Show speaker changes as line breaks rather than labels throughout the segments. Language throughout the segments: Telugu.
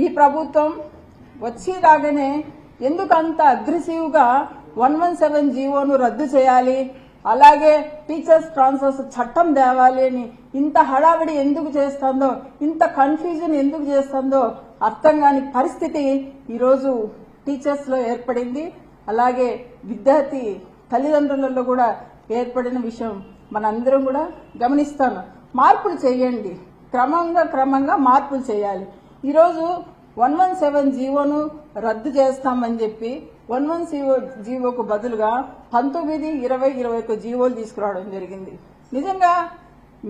ఈ ప్రభుత్వం వచ్చి రాగానే ఎందుకు అంత అగ్రెసివ్గా 117 జీవోను రద్దు చేయాలి, అలాగే టీచర్స్ ట్రాన్స్ఫర్స్ చట్టం తేవాలి అని ఇంత హడావిడి ఎందుకు చేస్తుందో, ఇంత కన్ఫ్యూజన్ ఎందుకు చేస్తుందో అర్థం కాని పరిస్థితి ఈరోజు టీచర్స్ లో ఏర్పడింది. అలాగే విద్యార్థి తల్లిదండ్రులలో కూడా ఏర్పడిన విషయం మనందరం కూడా గమనిస్తాం. మార్పులు చేయండి, క్రమంగా మార్పులు చేయాలి. ఈరోజు 117 జీవోను రద్దు చేస్తామని చెప్పి 117 జీవోకు బదులుగా 19, 20, 21 జీవోలు తీసుకురావడం జరిగింది. నిజంగా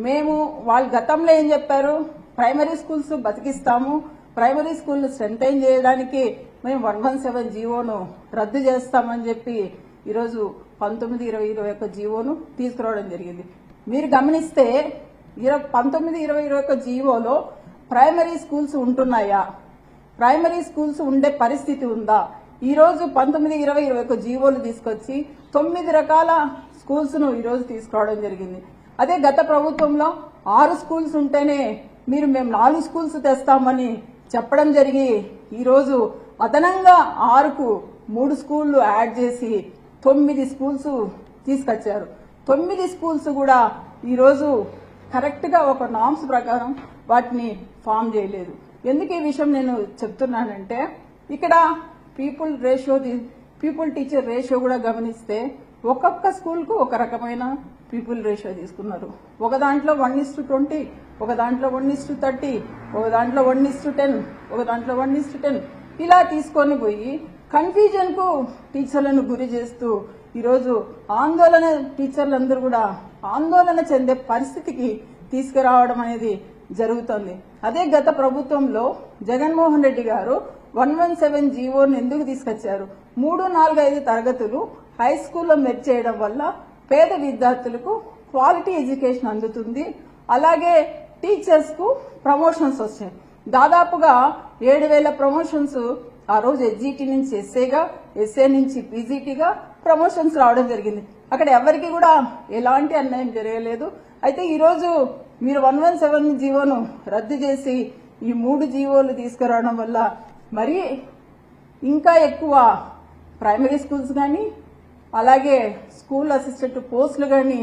మేము వాళ్ళు గతంలో ఏం చెప్పారు, ప్రైమరీ స్కూల్స్ బతికిస్తాము, ప్రైమరీ స్కూల్ స్ట్రెంథైన్ చేయడానికి మేము 117 జీవోను రద్దు చేస్తామని చెప్పి ఈరోజు 19, 20, 21 జీవోను తీసుకురావడం జరిగింది. మీరు గమనిస్తే 19, 20, 21 జీవోలో ప్రైమరీ స్కూల్స్ ఉంటున్నాయా, ప్రైమరీ స్కూల్స్ ఉండే పరిస్థితి ఉందా? ఈ రోజు 19, 20, 21 జీవోలు తీసుకొచ్చి 9 రకాల స్కూల్స్ ను ఈ రోజు తీసుకురావడం జరిగింది. అదే గత ప్రభుత్వంలో 6 స్కూల్స్ ఉంటేనే మేము 4 స్కూల్స్ తెస్తామని చెప్పడం జరిగి ఈ రోజు అదనంగా 6కు 3 స్కూళ్లు యాడ్ చేసి 9 స్కూల్స్ తీసుకొచ్చారు. 9 స్కూల్స్ కూడా ఈ రోజు కరెక్ట్ గా ఒక నామ్స్ ప్రకారం వాటిని ఫామ్ చేయలేదు. ఎందుకు ఈ విషయం నేను చెప్తున్నానంటే, ఇక్కడ పీపుల్ టీచర్ రేషియో కూడా గమనిస్తే ఒక్కొక్క స్కూల్ కు ఒక రకమైన పీపుల్ రేషియో తీసుకున్నారు. ఒక దాంట్లో 1:20, ఒక దాంట్లో 1:30, ఒక దాంట్లో 1:10, ఒక దాంట్లో 1:10 ఇలా తీసుకొని పోయి కన్ఫ్యూజన్ కు టీచర్లను గురి చేస్తూ ఈరోజు టీచర్లందరూ కూడా ఆందోళన చెందే పరిస్థితికి తీసుకురావడం అనేది జరుగుతుంది. అదే గత ప్రభుత్వంలో జగన్మోహన్ రెడ్డి గారు 117 జీవోను ఎందుకు తీసుకొచ్చారు? 3, 4, 5 తరగతులు హై స్కూల్లో మెర్జ్ చేయడం వల్ల పేద విద్యార్థులకు క్వాలిటీ ఎడ్యుకేషన్ అందుతుంది. అలాగే టీచర్స్ కు ప్రమోషన్స్ వచ్చాయి. దాదాపుగా 7,000 ప్రమోషన్స్ ఆ రోజు ఎస్జిటి నుంచి ఎస్ఏగా, ఎస్ఏ నుంచి పీజీటీగా ప్రమోషన్స్ రావడం జరిగింది. అక్కడ ఎవరికి కూడా ఎలాంటి అన్యాయం జరగలేదు. అయితే ఈ రోజు మీరు 117 జీవోను రద్దు చేసి ఈ 3 జీవోలు తీసుకురావడం వల్ల మరి ఇంకా ఎక్కువ ప్రైమరీ స్కూల్స్ కానీ అలాగే స్కూల్ అసిస్టెంట్ పోస్టులు కానీ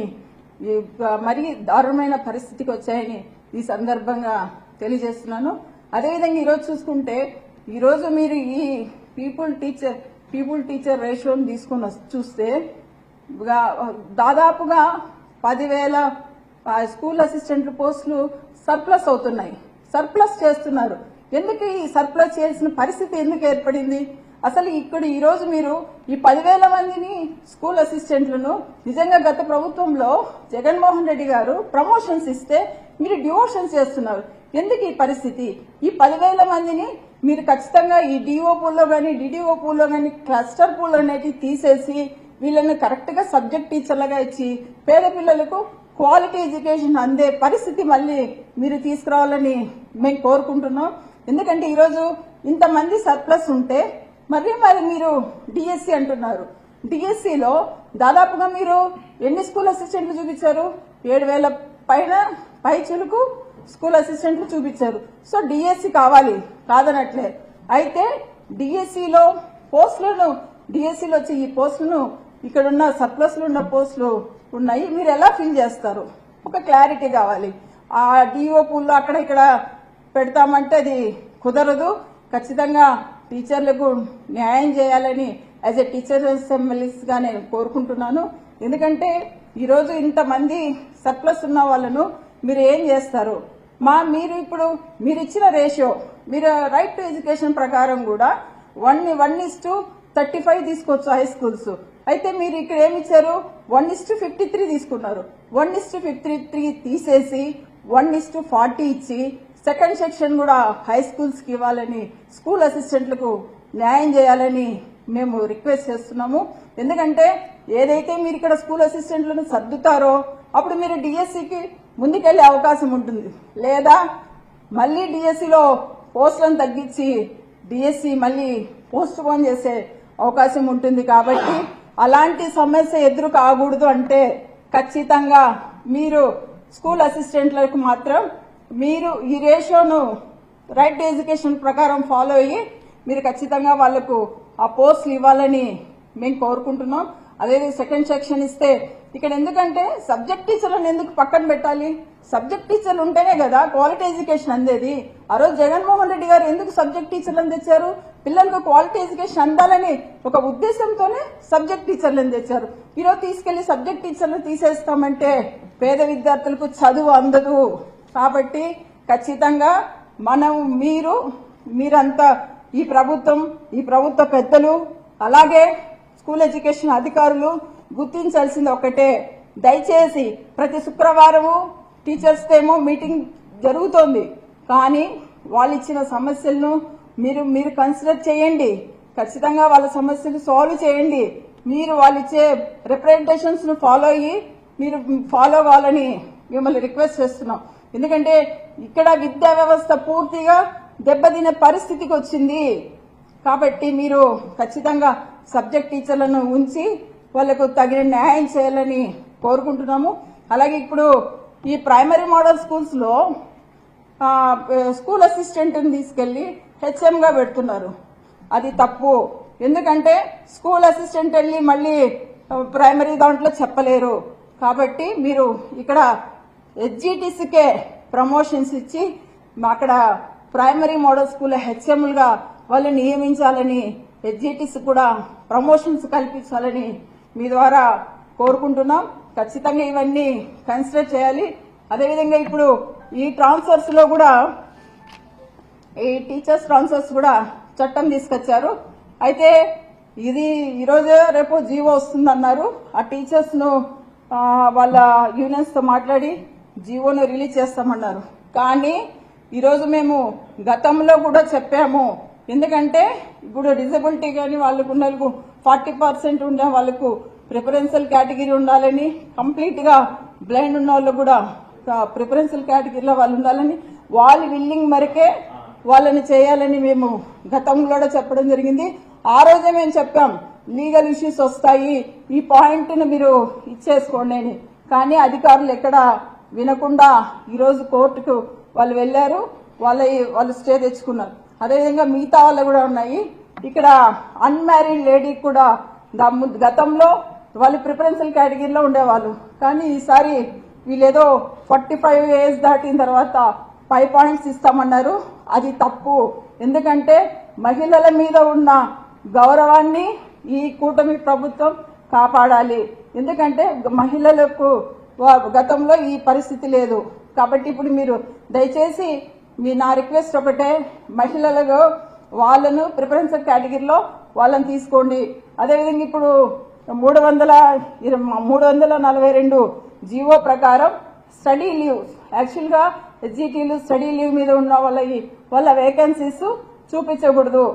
మరీ దారుణమైన పరిస్థితికి వచ్చాయని ఈ సందర్భంగా తెలియజేస్తున్నాను. అదేవిధంగా ఈరోజు చూసుకుంటే ఈరోజు మీరు ఈ పీపుల్ టీచర్ రేషియోని తీసుకుని చూస్తే దాదాపుగా 10,000 స్కూల్ అసిస్టెంట్ పోస్టులు సర్ప్లస్ అవుతున్నాయి, సర్ప్లస్ చేస్తున్నారు. ఎందుకు ఈ సర్ప్లస్ చేసిన పరిస్థితి ఎందుకు ఏర్పడింది? అసలు ఇక్కడ ఈ రోజు మీరు ఈ 10,000 మందిని స్కూల్ అసిస్టెంట్లను నిజంగా గత ప్రభుత్వంలో జగన్మోహన్ రెడ్డి గారు ప్రమోషన్స్ ఇస్తే మీరు డివోషన్స్ చేస్తున్నారు. ఎందుకు ఈ పరిస్థితి? ఈ 10,000 మందిని మీరు ఖచ్చితంగా ఈ డిఓ పూల్లో కానీ డిడిఓ పూల్లో కానీ క్లస్టర్ పూల్ అనేవి తీసేసి వీళ్ళని కరెక్ట్ గా సబ్జెక్ట్ టీచర్లుగా ఇచ్చి పేద పిల్లలకు క్వాలిటీ ఎడ్యుకేషన్ అందే పరిస్థితి మళ్ళీ మీరు తీసుకురావాలని మేము కోరుకుంటున్నాం. ఎందుకంటే ఈరోజు ఇంతమంది సర్ప్లస్ ఉంటే మరి మీరు డిఎస్సి అంటున్నారు. డిఎస్సిలో దాదాపుగా మీరు ఎన్ని స్కూల్ అసిస్టెంట్లు చూపించారు? 7,000 పై చులుకు స్కూల్ అసిస్టెంట్లు చూపించారు. సో డిఎస్సి కావాలి కాదనట్లే. అయితే డిఎస్సిలో పోస్టులను డిఎస్సిలో వచ్చి ఈ పోస్టులను ఇక్కడున్న సర్ప్లస్ లో ఉన్న పోస్టులు ఉన్నాయి, మీరు ఎలా ఫిల్ చేస్తారు? ఒక క్లారిటీ కావాలి. ఆ డిఓ పూల్లో అక్కడ ఇక్కడ పెడతామంటే అది కుదరదు. ఖచ్చితంగా టీచర్లకు న్యాయం చేయాలని యాజ్ ఎ టీచర్స్ ఎమ్మెల్యేస్గా నేను కోరుకుంటున్నాను. ఎందుకంటే ఈరోజు ఇంతమంది సర్ప్లస్ ఉన్న వాళ్ళను మీరు ఏం చేస్తారు? మీరు ఇచ్చిన రేషియో, మీరు రైట్ టు ఎడ్యుకేషన్ ప్రకారం కూడా 1:35 తీసుకోవచ్చు హై స్కూల్స్. అయితే మీరు ఇక్కడ ఏమిచ్చారు? 1:53 తీసుకున్నారు. 1:53 తీసేసి 1:40 ఇచ్చి సెకండ్ సెక్షన్ కూడా హై స్కూల్స్ కి ఇవ్వాలని, స్కూల్ అసిస్టెంట్లకు న్యాయం చేయాలని మేము రిక్వెస్ట్ చేస్తున్నాము. ఎందుకంటే ఏదైతే మీరు ఇక్కడ స్కూల్ అసిస్టెంట్లను సర్దుతారో అప్పుడు మీరు డిఎస్సికి ముందుకెళ్లే అవకాశం ఉంటుంది. లేదా మళ్లీ డిఎస్సిలో పోస్టులను తగ్గించి డిఎస్సి మళ్లీ పోస్ట్ పోన్ చేసే అవకాశం ఉంటుంది. కాబట్టి అలాంటి సమస్య ఎదురు కాకూడదు అంటే ఖచ్చితంగా మీరు స్కూల్ అసిస్టెంట్లకు మాత్రం మీరు ఈ రేషియోను రైట్ టు ఎడ్యుకేషన్ ప్రకారం ఫాలో అయ్యి మీరు ఖచ్చితంగా వాళ్లకు ఆ పోస్టులు ఇవ్వాలని మేము కోరుకుంటున్నాం. అదే సెకండ్ సెక్షన్ ఇస్తే ఇక్కడ ఎందుకంటే సబ్జెక్ట్ టీచర్లను ఎందుకు పక్కన పెట్టాలి? సబ్జెక్ట్ టీచర్లు ఉంటేనే కదా క్వాలిటీ ఎడ్యుకేషన్ అందేది. ఆ రోజు జగన్మోహన్ రెడ్డి గారు ఎందుకు సబ్జెక్ట్ టీచర్లను తెచ్చారు? పిల్లలకు క్వాలిటీ ఎడ్యుకేషన్ అందాలని ఒక ఉద్దేశంతోనే సబ్జెక్ట్ టీచర్లను తెచ్చారు. ఈరోజు తీసుకెళ్లి సబ్జెక్ట్ టీచర్లను తీసేస్తామంటే పేద విద్యార్థులకు చదువు అందదు. కాబట్టి ఖచ్చితంగా మీరంతా ఈ ప్రభుత్వ పెద్దలు అలాగే స్కూల్ ఎడ్యుకేషన్ అధికారులు గుర్తించాల్సింది ఒకటే, దయచేసి ప్రతి శుక్రవారము టీచర్స్ ఏమో మీటింగ్ జరుగుతోంది, కానీ వాళ్ళు ఇచ్చిన సమస్యలను మీరు కన్సిడర్ చేయండి. ఖచ్చితంగా వాళ్ళ సమస్యలు సాల్వ్ చేయండి. మీరు వాళ్ళు ఇచ్చే రిప్రజెంటేషన్స్ ను ఫాలో అయ్యి మీరు ఫాలో అవ్వాలని మిమ్మల్ని రిక్వెస్ట్ చేస్తున్నాం. ఎందుకంటే ఇక్కడ విద్యా వ్యవస్థ పూర్తిగా దెబ్బతినే పరిస్థితికి వచ్చింది. కాబట్టి మీరు ఖచ్చితంగా సబ్జెక్ట్ టీచర్లను ఉంచి వాళ్లకు తగిన న్యాయం చేయాలని కోరుకుంటున్నాము. అలాగే ఇప్పుడు ఈ ప్రైమరీ మోడల్ స్కూల్స్ లో స్కూల్ అసిస్టెంట్ ని తీసుకెళ్లి హెచ్ఎం గా పెడుతున్నారు. అది తప్పు. ఎందుకంటే స్కూల్ అసిస్టెంట్ వెళ్ళి మళ్ళీ ప్రైమరీ దాంట్లో చెప్పలేరు. కాబట్టి మీరు ఇక్కడ హెచ్జిటిసికే ప్రమోషన్స్ ఇచ్చి అక్కడ ప్రైమరీ మోడల్ స్కూల్ హెచ్ఎంలుగా వాళ్ళు నియమించాలని, హెచ్జిటిసి కూడా ప్రమోషన్స్ కల్పించాలని మీ ద్వారా కోరుకుంటున్నాం. ఖచ్చితంగా ఇవన్నీ కన్సిడర్ చేయాలి. అదేవిధంగా ఇప్పుడు ఈ ట్రాన్స్ఫర్స్ లో కూడా ఈ టీచర్స్ ట్రాన్స్ఫర్స్ కూడా చట్టం తీసుకొచ్చారు. అయితే ఇది ఈరోజు రేపు జీవో వస్తుందన్నారు. ఆ టీచర్స్ ను వాళ్ళ యూనియన్స్ తో మాట్లాడి జీవోను రిలీజ్ చేస్తామన్నారు. కానీ ఈరోజు మేము గతంలో కూడా చెప్పాము. ఎందుకంటే ఇప్పుడు డిజబిలిటీ కానీ వాళ్ళకు 40% ఉండే వాళ్ళకు ప్రిఫరెన్షియల్ కేటగిరీ ఉండాలని, కంప్లీట్ గా బ్లైండ్ ఉన్న వాళ్ళు కూడా ప్రిఫరెన్షియల్ కేటగిరీలో వాళ్ళు ఉండాలని, వాళ్ళు విల్లింగ్ మరికే వాళ్ళని చేయాలని మేము గతంలో కూడా చెప్పడం జరిగింది. ఆ రోజే మేము చెప్పాం లీగల్ ఇష్యూస్ వస్తాయి, ఈ పాయింట్ ను మీరు ఇచ్చేసుకోండి అని. కానీ అధికారులు ఎక్కడ వినకుండా ఈరోజు కోర్టుకు వాళ్ళు వెళ్లారు. వాళ్ళు స్టే తెచ్చుకున్నారు. అదేవిధంగా మిగతా వాళ్ళు కూడా ఉన్నాయి. ఇక్కడ అన్మ్యారీడ్ లేడీ కూడా గతంలో వాళ్ళు ప్రిఫరెన్షియల్ కేటగిరీలో ఉండేవాళ్ళు, కానీ ఈసారి వీళ్ళేదో 45 ఏజ్ దాటిన తర్వాత 5 పాయింట్స్ ఇస్తామన్నారు. అది తప్పు. ఎందుకంటే మహిళల మీద ఉన్న గౌరవాన్ని ఈ కూటమి ప్రభుత్వం కాపాడాలి. ఎందుకంటే మహిళలకు గతంలో ఈ పరిస్థితి లేదు. కాబట్టి ఇప్పుడు మీరు దయచేసి నా రిక్వెస్ట్ ఒకటే, మహిళలకు వాళ్ళను ప్రిఫరెన్షియల్ కేటగిరీలో వాళ్ళని తీసుకోండి. అదేవిధంగా ఇప్పుడు 342 జీవో ప్రకారం స్టడీ లీవ్, యాక్చువల్ గా హెచ్జిటీలు స్టడీ లీవ్ మీద ఉన్న వాళ్ళ వేకెన్సీస్ చూపించకూడదు.